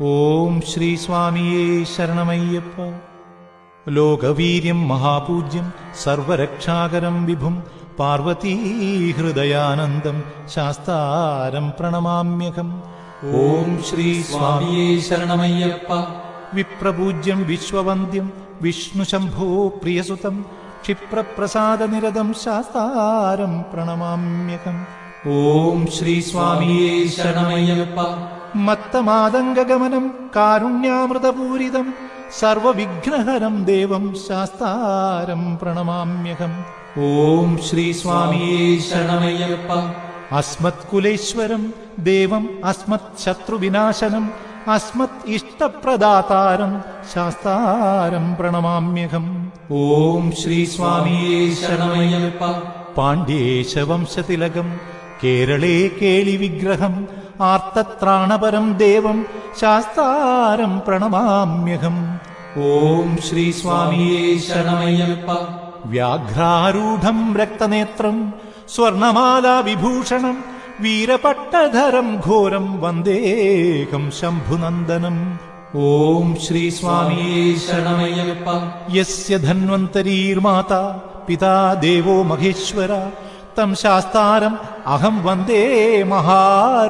ഓം ശ്രീ സ്വാമിയേ ശരണമയ്യപ്പ. ലോകവീര്യം മഹാപൂജ്യം സർവരക്ഷാകരം വിഭും പാർവതീഹൃദയാനന്ദം ശാസ്താരം പ്രണമാമ്യഹം. ഓം ശ്രീ സ്വാമിയേ ശരണമയ്യപ്പ. വിപ്രപൂജ്യം വിശ്വവന്ദ്യം വിഷ്ണുശംഭോ പ്രിയസുതം ക്ഷിപ്രപ്രസാദനിരതം ശാസ്താരം പ്രണമാമ്യഹം. ഓം ശ്രീ സ്വാമിയേ ശരണമയ്യപ്പ. മത്തമാതംഗഗമനം കാരുണ്യാമൃതപൂരിതം സർവവിഘ്നഹരം ദേവം ശാസ്താരം പ്രണമാമ്യഹം. ഓം ശ്രീ സ്വാമിയേ ശരണമയ്യപ്പ. അസ്മത്കുലേശ്വരം ദേവം അസ്മത് ശത്രുവിനാശനം അസ്മത് ഇഷ്ടപ്രദാതാരം ശാസ്താരം പ്രണമാമ്യഹം. ഓം ശ്രീ സ്വാമിയേ ശരണമയ്യപ്പ. പാണ്ഡ്യേശവംശതിലകം കേരളേ കേളിവിഗ്രഹം ആർത്തത്രാണപരം ദേവം ശാസ്താരം പ്രണമാമ്യഹം. ഓം ശ്രീ സ്വാമിയേ ശരണമയ്യപ്പ. വ്യാഘ്രാരൂഢം രക്തനേത്രം സ്വർണമാലാ വിഭൂഷണം വീരപട്ടധരം ഘോരം വന്ദേഹം ശംഭുനന്ദനം. ഓം ശ്രീ സ്വാമിയേ ശരണമയ്യപ്പ. യസ്യ ധന്വന്തരീർമാതാ പിതാ ദേവോ മഹേശ്വര തം ശാസ്താരം അഹം വന്ദേ മഹാ